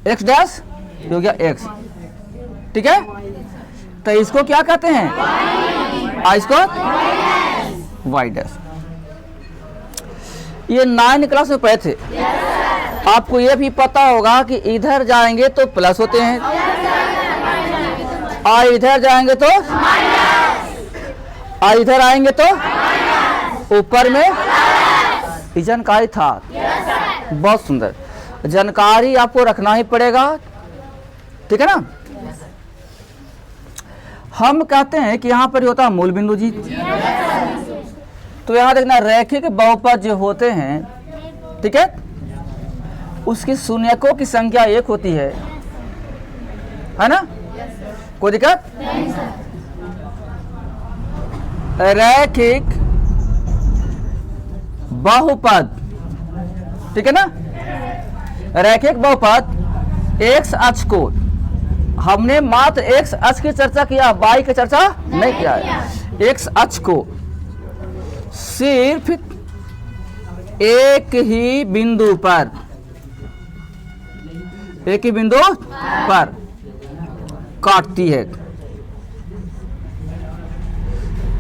X dash हो गया x, ठीक है। तो इसको क्या कहते हैं, इसको वाई डैश। ये 9 क्लास में पढ़े थे। आपको ये भी पता होगा कि इधर जाएंगे तो प्लस होते हैं और इधर जाएंगे तो और इधर आएंगे तो ऊपर में। ये जानकारी था, बहुत सुंदर जानकारी आपको रखना ही पड़ेगा, ठीक है ना। हम कहते हैं कि यहाँ पर होता है मूल बिंदु जी। तो यहाँ देखना रैखिक बहुपद जो होते हैं, ठीक है, उसकी शून्यकों की संख्या 1 होती है ना। कोई दिक्कत? रैखिक बहुपद, ठीक है ना। रैखिक बहुपद एक्स अक्ष को हमने मात्र एक्स अक्ष की चर्चा किया, वाई की चर्चा नहीं किया है। एक्स अक्ष को सिर्फ एक ही बिंदु पर काटती है,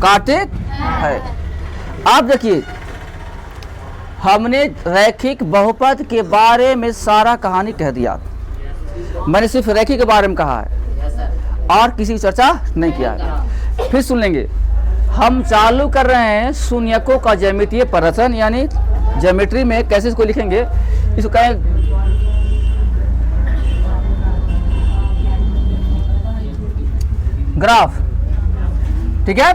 काटित है। आप देखिए हमने रैखिक बहुपद के बारे में सारा कहानी कह दिया। मैंने सिर्फ रैखिक के बारे में कहा है और किसी की चर्चा नहीं किया है। फिर सुन लेंगे, हम चालू कर रहे हैं शून्यकों का ज्यामितीय प्रदर्शन, यानी ज्योमेट्री में कैसे इसको लिखेंगे, इसको कहें ग्राफ, ठीक है।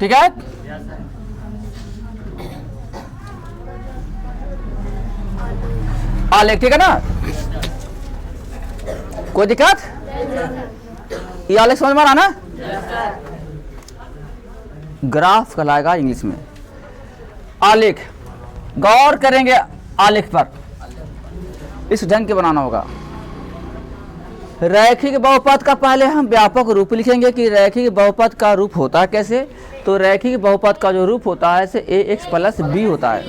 ठीक है, आलेख, ठीक है ना। कोई दिक्कत? ये आलेख समझ में आ रहा ना। ग्राफ कहलाएगा इंग्लिश में। आलेख गौर करेंगे, आलेख पर इस ढंग के बनाना होगा। रैखिक बहुपद का पहले हम व्यापक रूप लिखेंगे कि रैखिक बहुपद का रूप होता है कैसे। तो रैखिक बहुपद का जो रूप होता है से ax प्लस b होता है,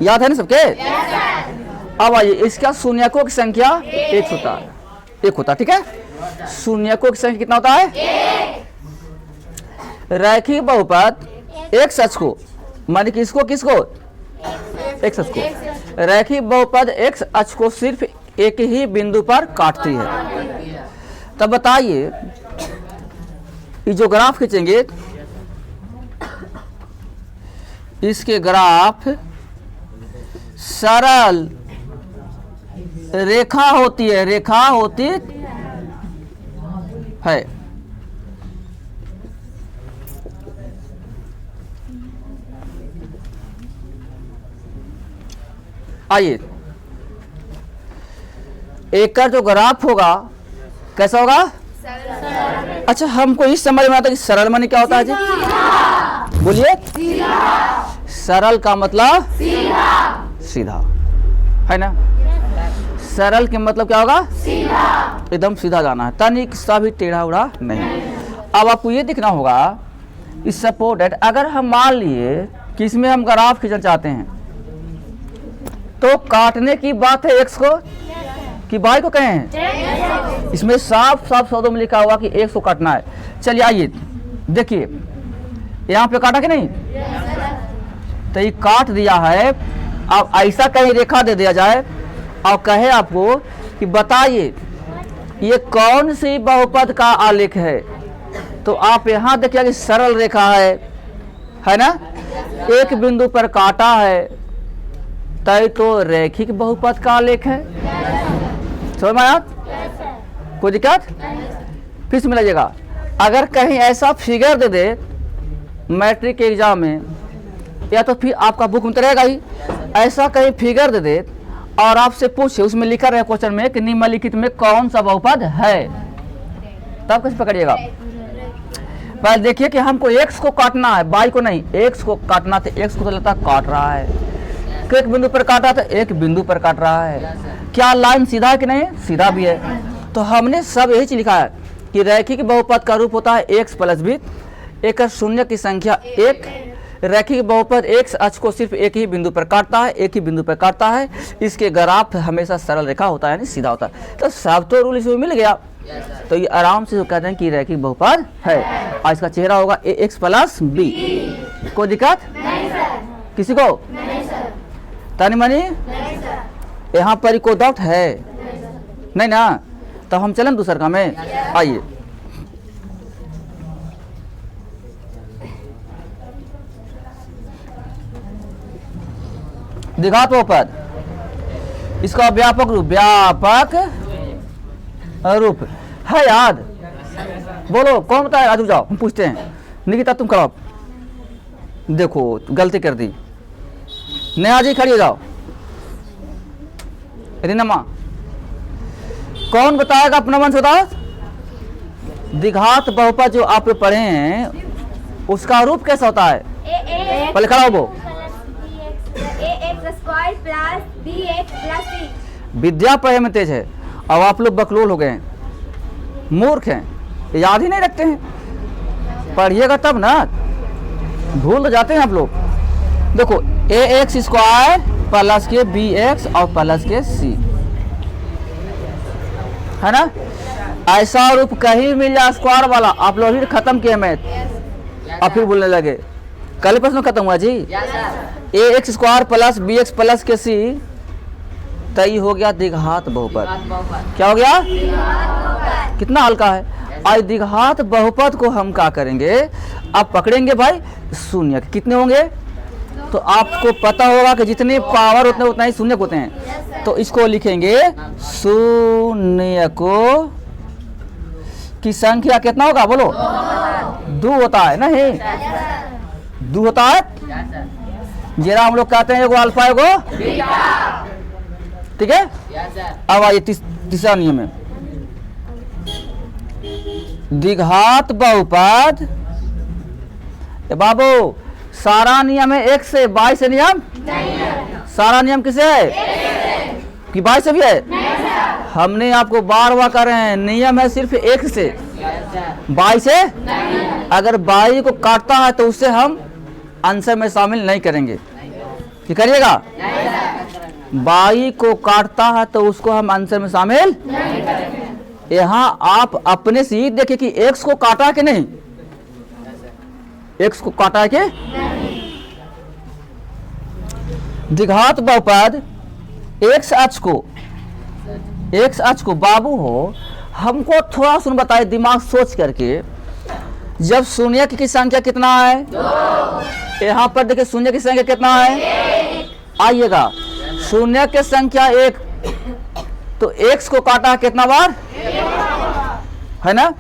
याद है ना सबके। अब आइए, इसका शून्यकों की संख्या 1 होता है, 1 होता है, ठीक है। शून्यकों की संख्या कितना होता है? रैखिक बहुपद x अक्ष को, माने कि इसको किसको, x अक्ष को, रैखिक बहुपद x अक्ष को सिर्फ एक ही बिंदु पर काटती है। तब बताइए, ये जो ग्राफ खींचेंगे इसके ग्राफ सरल रेखा होती है, रेखा होती है। आइए, एक का जो ग्राफ होगा कैसा होगा? अच्छा, हमको इस समझ में आता है कि सरल माने क्या होता है जी? बोलिए। सरल का मतलब सीधा, है ना। सरल के मतलब क्या होगा? सीधा, एकदम सीधा जाना है, तनिक सा भी टेढ़ा उड़ा नहीं। अब आपको ये दिखना होगा, इस सपोर्ट दैट अगर हम मान लिए कि इसमें हम ग्राफ खींचना चाहते हैं तो काटने की बात है एक्स को कि वाई को कहें। इसमें साफ साफ शब्दों में लिखा हुआ कि एक्स को काटना है। चलिए आइए देखिए, यहाँ पे काटा कि नहीं? तो ये काट दिया है। अब ऐसा कहीं रेखा दे दिया जाए और कहे आपको कि बताइए ये कौन सी बहुपद का आलेख है, तो आप यहाँ देखिए कि सरल रेखा है ना, एक बिंदु पर काटा है, तय तो रैखिक बहुपद का आलेख है। समझ में आया? कोई दिक्कत? फिर से मिलाइएगा, अगर कहीं ऐसा फिगर दे दे मैट्रिक के एग्जाम में, या तो फिर आपका बुक में तो रहेगा ही, ऐसा कहीं फिगर दे दे और आपसे पूछे, उसमें लिखा रहे क्वेश्चन में कि निम्नलिखित में कौन सा बहुपद है, तब कैसे पकड़िएगा? पहले देखिए कि हमको एक्स को काटना है, वाई को नहीं, एक्स को काटना, तो एक्स को तो लगता काट रहा है, एक बिंदु पर काटा तो एक बिंदु पर काट रहा है। क्या लाइन सीधा है कि नहीं? सीधा भी है। तो हमने सब यही चीज लिखा है कि रैखिक बहुपद का रूप होता है x प्लस b, एक शून्य की संख्या एक। रैखिक बहुपद x अक्ष को सिर्फ एक ही बिंदु पर काटता है, एक ही बिंदु पर काटता है। इसके ग्राफ हमेशा सरल रेखा होता है, यानी सीधा होता है। तो सब तो रूल इसमें मिल गया, तो ये आराम से कहते हैं कि रैखिक बहुपद है। और इसका चेहरा होगा ax प्लस b। कोई दिक्कत नहीं सर। किसी को नहीं सर। तानी मनी यहाँ पर कोई डाउट है? नहीं ना? तो हम चलें दूसर काम में। आइए, द्विघात बहुपद, इसका व्यापक रूप, व्यापक रूप है याद? बोलो कौन बताया? आज जाओ हम पूछते हैं। निकिता तुम करो। देखो गलती कर दी। नया जी खड़ी हो जाओ। रिनमा कौन बताएगा? अपना वंश बताओ। द्विघात बहुपद जो आप पढ़े हैं उसका रूप कैसा होता है? पहले खड़ा हो। वो विद्या पढ़े में तेज है, अब आप लोग बकलोल हो गए हैं, मूर्ख हैं, याद ही नहीं रखते हैं। पढ़िएगा तब ना, भूल तो जाते हैं आप लोग। देखो ax स्क्वायर प्लस के bx और प्लस के c, है ना? ऐसा रूप कहीं मिल जाए स्क्वायर वाला, आप लोग ही खत्म किए मैथ और फिर बोलने लगे। कल प्रश्न खत्म हुआ जी। ax square plus bx plus के c, तय हो गया द्विघात बहुपद। क्या हो गया? कितना हल्का है। और द्विघात बहुपद को हम क्या करेंगे? अब पकड़ेंगे भाई शून्य। कितने होंगे? तो आपको पता होगा कि जितने पावर उतने उतना ही शून्य होते हैं। तो इसको लिखेंगे शून्य को की संख्या कितना होगा? बोलो। 2 होता है नहीं? 2 होता है। जरा हम लोग कहते हैं एगो अल्फा एगो बीटा, ठीक है? अब आइए तीसरा नियम है, द्विघात बहुपद। बाबू सारा नियम है 1 से, 22 से नियम नहीं है। सारा नियम किसे है? 1 से। कि 22 से भी है? नहीं। हमने आपको बार बार कर रहे हैं, नियम है सिर्फ 1 से, 22 से नहीं। अगर 22 को काटता है तो उससे हम आंसर में शामिल नहीं करेंगे। कि करिएगा? 22 को काटता है तो उसको हम आंसर में शामिल नहीं करेंगे। यहाँ आप अपने से ही देखिए कि x को काटा है कि नहीं? x को काटा है कि नहीं? द्विघात बहुपद x अक्ष को बाबू हो, हमको थोड़ा सुन बताए दिमाग सोच करके। जब शून्य की संख्या कितना है? 2। यहाँ पर देखिए शून्य की संख्या कितना है? आइएगा, शून्य की संख्या 1, तो x को काटा है कितना बार? है ना?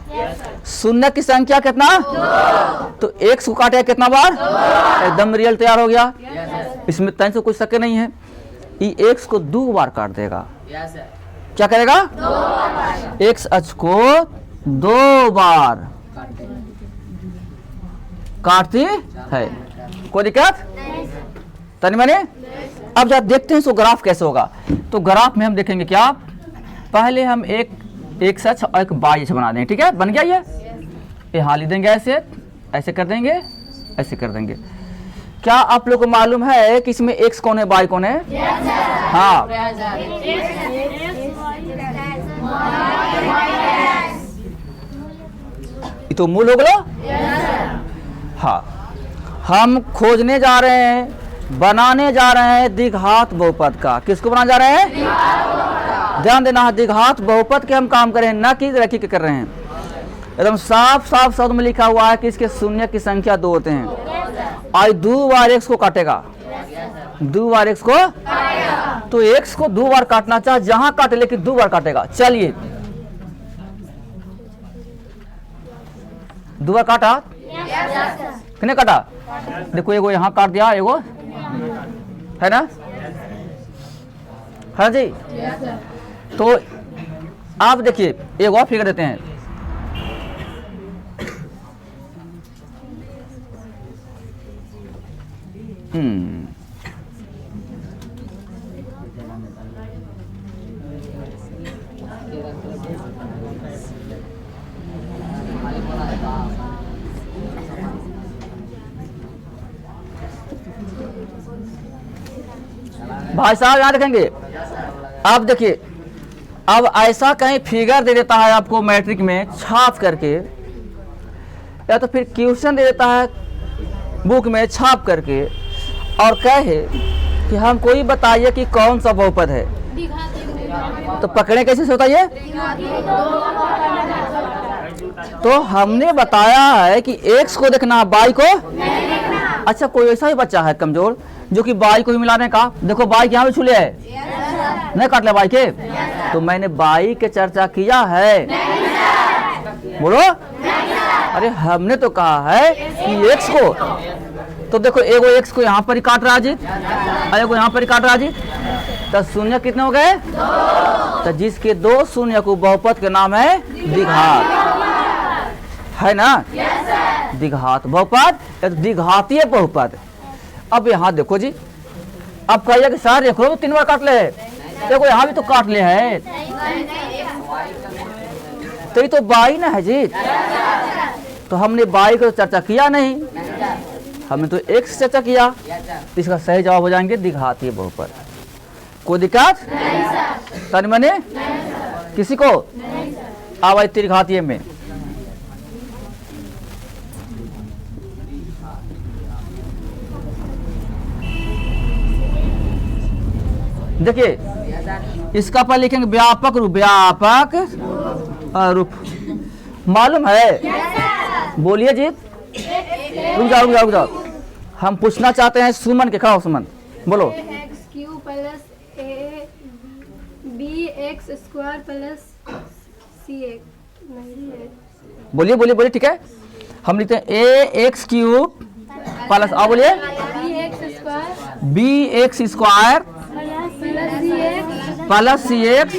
शून्य की संख्या कितना? 2। तो x को काटे कितना बार? एकदम रियल तैयार हो गया। इसमें तय से कुछ शक नहीं है। ये x को 2 बार काट देगा। क्या करेगा? 2 बार। x अक्ष को 2 बार काटती है। कोई दिक्कत? तनी मनी? अब जब देखते हैं तो ग्राफ कैसे होगा। तो ग्राफ में हम देखेंगे क्या, पहले हम एक x अक्ष और एक y अक्ष बना देंगे। ठीक है? बन गया ये? यहाँ लिख देंगे, ऐसे ऐसे कर देंगे, ऐसे कर देंगे। क्या आप लोग को मालूम है कि इसमें x कौन है, y कौन है? हाँ, ये तो मूल हो गया। हाँ, हम खोजने जा रहे हैं, बनाने जा रहे हैं द्विघात बहुपद का। किसको बनाने जा रहे हैं? ध्यान देना, द्विघात बहुपद के हम काम करें, न कि रैखिक कर रहे हैं। एकदम साफ साफ शब्द में लिखा हुआ है कि इसके शून्य की संख्या 2 होते हैं। और 2 बार x को काटेगा, 2 बार x को, तो x को 2 बार काटना चाहे जहां काटे, लेकिन 2 बार काटेगा। चलिए 2 बार काटा, कितने काटा? देखो एगो यहाँ काट दिया, एगो, है ना? हाँ जी। तो आप देखिए एक और फिगर देते हैं। भाई साहब यहाँ देखेंगे। अब देखिए, अब ऐसा कहीं फिगर दे देता है आपको मैट्रिक में छाप करके, या तो फिर क्वेश्चन दे देता है बुक में छाप करके, और कहे कि हमको ही बताइए कि कौन सा बहुपद है, तो पकड़े कैसे से बताइए। तो हमने बताया है कि x को देखना, y को। अच्छा, कोई ऐसा ही बच्चा है कमजोर जो कि y को ही मिलाने का, देखो y यहाँ पे छूले है, नहीं काट ले y के, तो मैंने y के चर्चा किया है, बोलो। अरे हमने तो कहा है कि x को, तो देखो एगो x को यहाँ पर ही काट रहा जी, और एगो यहाँ पर ही काट रहा जी, तो शून्य कितने हो गए? तो जिसके दो शून्य को बहुपद के नाम है द्विघात, है ना? द्विघात बहुपद या द्विघातीय बहुपद। अब यहाँ देखो जी, अब कहिए कि सर देखो तो 3 बार काट ले, देखो यहाँ भी तो काट ले है, तो ये तो बाई ना है जी। तो हमने बाई को चर्चा किया नहीं, हमने तो एक से चर्चा किया, तो इसका सही जवाब हो जाएंगे द्विघातीय बहुपद। कोई दिक्कत तन मने किसी को? आवाज त्रिघातीय में देखिए, इसका पर लिखेंगे व्यापक रूप, व्यापक रूप, मालूम है? बोलिए जी। रुक जाओ रुक जाओ रुक जाओ, हम पूछना चाहते हैं सुमन के, खाओ सुमन बोलो। x³ plus bx² plus cx, बोलिए बोलिए बोलिए, ठीक है। हम लिखते हैं ax³ प्लस, आओ बोलिए, bx² प्लस cx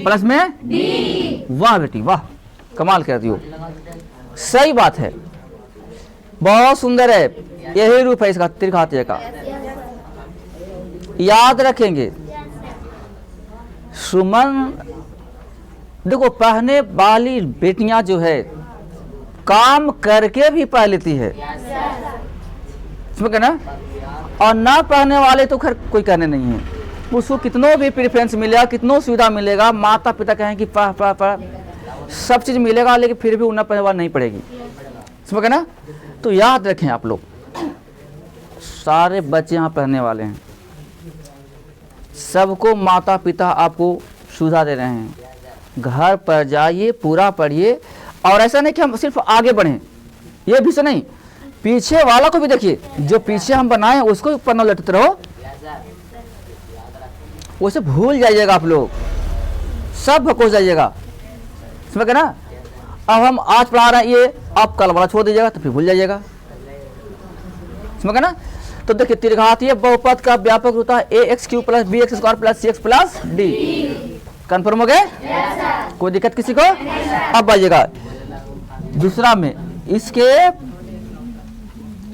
प्लस में d। वाह बेटी वाह, कमाल करती हो, सही बात है, बहुत सुंदर है, यही रूप है इसका त्रिघातीय का। याद रखेंगे सुमन, देखो पढ़ने वाली बेटियां जो है काम करके भी पढ़ लेती है, समझ गए ना, और ना पढ़ने वाले तो खैर कोई करने नहीं है, उसको कितनों भी प्रेफरेंस मिलेगा, कितनों सुविधा मिलेगा, माता पिता कहें कि पढ़ पढ़ पढ़, सब चीज़ मिलेगा, लेकिन फिर भी उन्हें पढ़ने वाला नहीं पढ़ेगी, समझ गए ना। तो याद रखें आप लोग, सारे बच्चे यहाँ पढ़ने वाले हैं, सबको माता पिता आपको सुविधा दे रहे हैं, घर पर जाइए पूरा पढ़िए, और ऐसा नहीं कि हम सिर्फ आगे बढ़ें, ये भी से नहीं, पीछे वाला को भी देखिए, जो पीछे हम बनाए उसको भी पढ़ना लटते रहो, उसे भूल जाइएगा आप लोग, सब भको जाइएगा, समझ गए ना। अब हम आज पढ़ा रहे हैं ये, आप कल वाला छोड़ दीजिएगा तो फिर भूल जाइएगा, समझ गए ना। तो देखिए त्रिघातीय बहुपद का व्यापक होता है ax³ plus bx² plus cx plus d। Confirm हो गए? कोई दिक्कत किसी को? अब आइएगा दूसरा में, इसके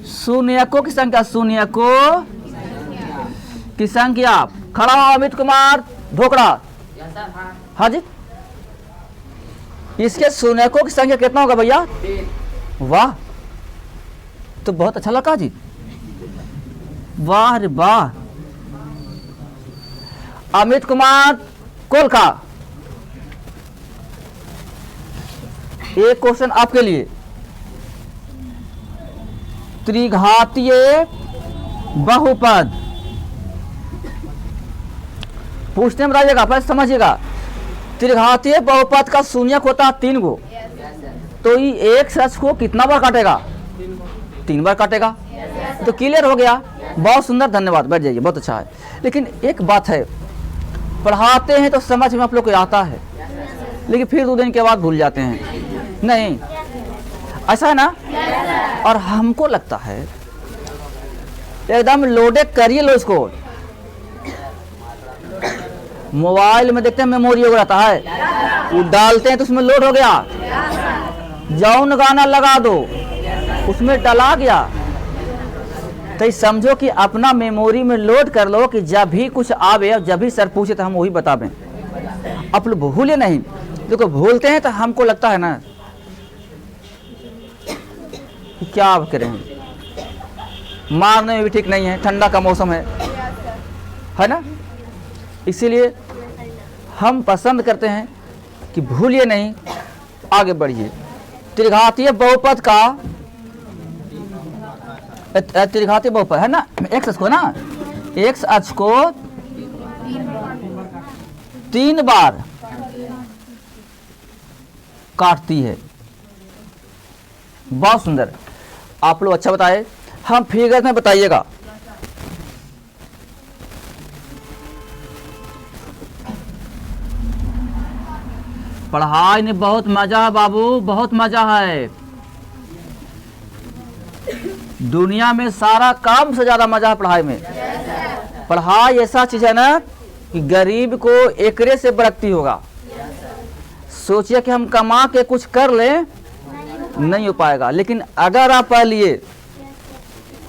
शून्यकों की संख्या, शून्यकों की संख्या, खड़ा हो अमित कुमार ढोकड़ा, हाँ जी, इसके शून्यकों की संख्या कितना होगा भैया? वाह, तो बहुत अच्छा लगा जी, वाह रे वाह। अमित कुमार कोलका, एक क्वेश्चन आपके लिए, त्रिघातीय बहुपद पूछते में बताइएगा, पहले समझिएगा, त्रिघातीय बहुपद का शून्यक होता है 3 गो, तो ये एक सच को कितना बार काटेगा? 3 बार काटेगा, तो क्लियर हो गया, बहुत सुंदर, धन्यवाद, बैठ जाइए, बहुत अच्छा है। लेकिन एक बात है, पढ़ाते हैं तो समझ में आप लोग को आता है, लेकिन फिर 2 दिन के बाद भूल जाते हैं, नहीं ऐसा है ना। और हमको लगता है एकदम लोडे करिए लो इसको, मोबाइल में देखते हैं मेमोरी हो रहता है, वो डालते हैं तो उसमें लोड हो गया, जौन गाना लगा दो उसमें डला गया, तो समझो कि अपना मेमोरी में लोड कर लो कि जब भी कुछ आवे और जब भी सर पूछे तो हम वही बतावें, आप लोग भूले नहीं। देखो भूलते हैं तो हमको लगता है ना कि क्या आप करें, मारने में भी ठीक नहीं है, ठंडा का मौसम है, है ना। इसीलिए हम पसंद करते हैं कि भूलिए नहीं, आगे बढ़िए। त्रिघातीय बहुपद का त्रिघातीय बहुपद है ना, एक्स अक्ष को ना, एक्स अक्ष को 3 बार काटती है। बहुत सुंदर, आप लोग अच्छा बताए। हम फिगर में बताइएगा। पढ़ाई में बहुत मजा है बाबू, बहुत मजा है। दुनिया में सारा काम से ज्यादा मजा है पढ़ाई में। पढ़ाई ऐसा चीज है ना कि गरीब को एकरे से बरकती होगा। सोचिए कि हम कमा के कुछ कर लें, नहीं हो पाएगा। लेकिन अगर आप पढ़ लिए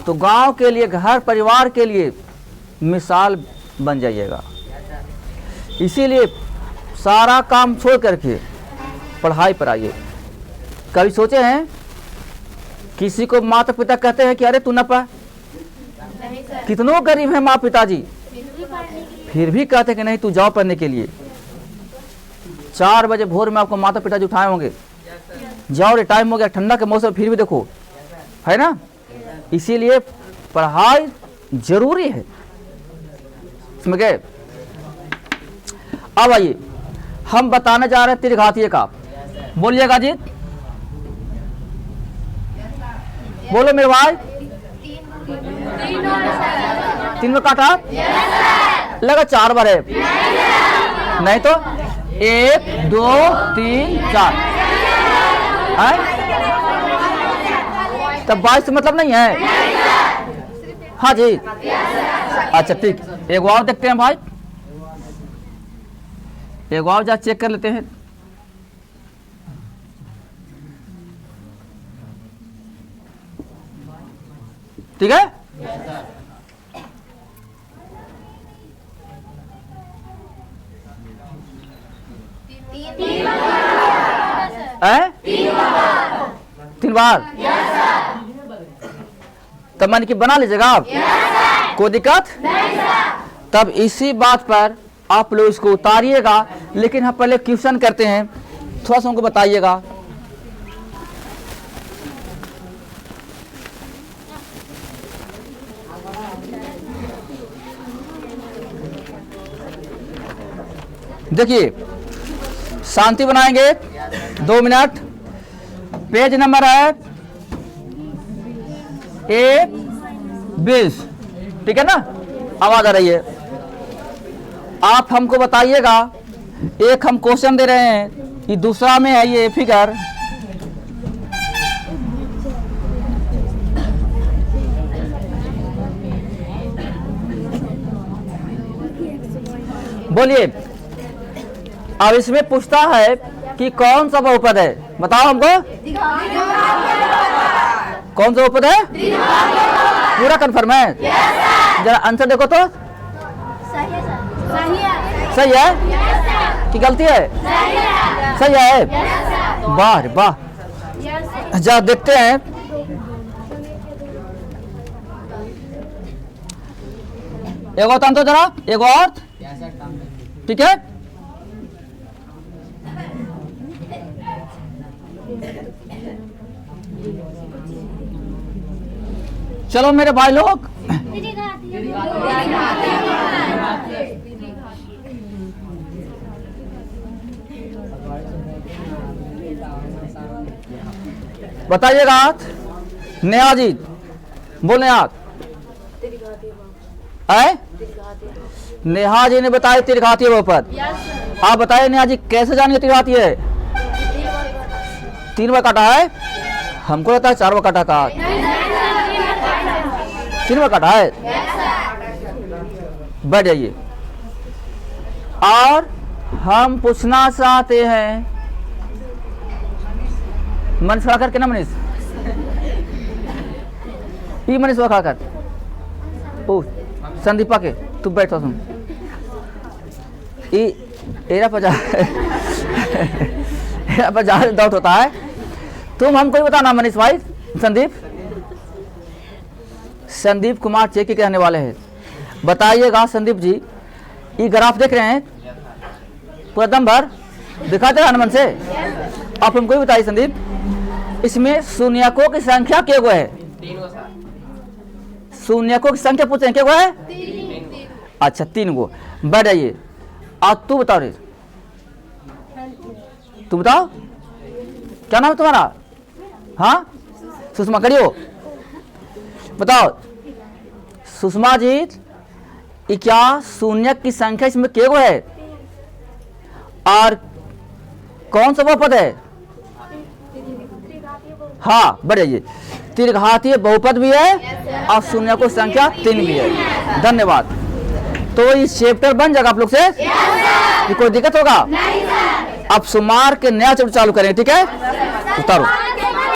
तो गांव के लिए, घर परिवार के लिए मिसाल बन जाइएगा। इसीलिए सारा काम छोड़ करके पढ़ाई पर आइए। कभी सोचे हैं किसी को माता पिता कहते हैं कि अरे तू न पढ़? कितनों गरीब है माँ पिताजी, फिर भी कहते हैं कि नहीं तू जाओ पढ़ने के लिए। 4 बजे भोर में आपको माता पिताजी उठाए होंगे, जाओ रे टाइम हो गया, ठंडा के मौसम, फिर भी देखो, है ना। इसीलिए पढ़ाई जरूरी है, समझ गए। अब आइए हम बताने जा रहे हैं त्रिघातीय का। बोलिएगा जी, बोलो मेरे भाई। 3 में काटा लगा, 4 बार है। नहीं तो 1 2 3 4 तब 22 मतलब नहीं है। हाँ जी, अच्छा ठीक। एक और देखते हैं भाई, एक और जा चेक कर लेते हैं। ठीक है, तीन बार तब मन की बना लीजिएगा आप, कोई दिक्कत। तब इसी बात पर आप लोग इसको उतारिएगा। लेकिन हम पहले क्वेश्चन करते हैं, थोड़ा सा हमको बताइएगा। देखिए शांति बनाएंगे, 2 मिनट। पेज नंबर है 20, ठीक है ना, आवाज आ रही है। आप हमको बताइएगा, एक हम क्वेश्चन दे रहे हैं, ये दूसरा में है ये फिगर। बोलिए, अब इसमें पूछता है कि कौन सा बहुपद है, बताओ हमको। कौन सा बहुपद है? पूरा कंफर्म है? जरा आंसर देखो तो। सही है कि गलती है? सही है। वाह रे वाह। जा देखते हैं। एक और तो जरा, एक और, ठीक है। चलो मेरे भाई लोग, बताइएगा। नेहा जी बोले आप। नेहा जी ने बताया त्रिघातीय बहुपद। आप बताइए नेहा जी, कैसे जानिए त्रिघातीय है? 3 बार काटा है, हमको लगता है 4 बार काटा था। 3 बार काटा है। बैठ जाइए। और हम पूछना चाहते हैं, मन खड़ा करके ना मनीष, ये मनीष खड़ा कर। ओ संदीपा के तू बैठो, सुन एरा पर जहाँ डाउट होता है। तुम हमको ही बताना मनीष भाई। संदीप कुमार चेकी के रहने वाले हैं। बताइएगा संदीप जी, ये ग्राफ देख रहे हैं पूरा दम भर दिखाते रहे मन से। आप हमको भी बताइए संदीप, इसमें शून्यकों की संख्या क्या गो है? शून्यकों की संख्या पूछते हैं क्या गो है? अच्छा 3 गो। बैठ जाइए। आज तू बताओ रे, तू बताओ क्या नाम है तुम्हारा? हाँ सुषमा, करियो बताओ सुषमा जी, ये क्या शून्य की संख्या इसमें क्या गो है और कौन सा बहुपद है? हाँ बढ़ जाइए। त्रिघातीय बहुपद भी है और शून्य को संख्या 3 भी है। धन्यवाद। तो इस चैप्टर बन जाएगा आप लोग से? ये कोई दिक्कत होगा? अब सोमवार के नया चैप्टर चालू करें, ठीक है? उतारो।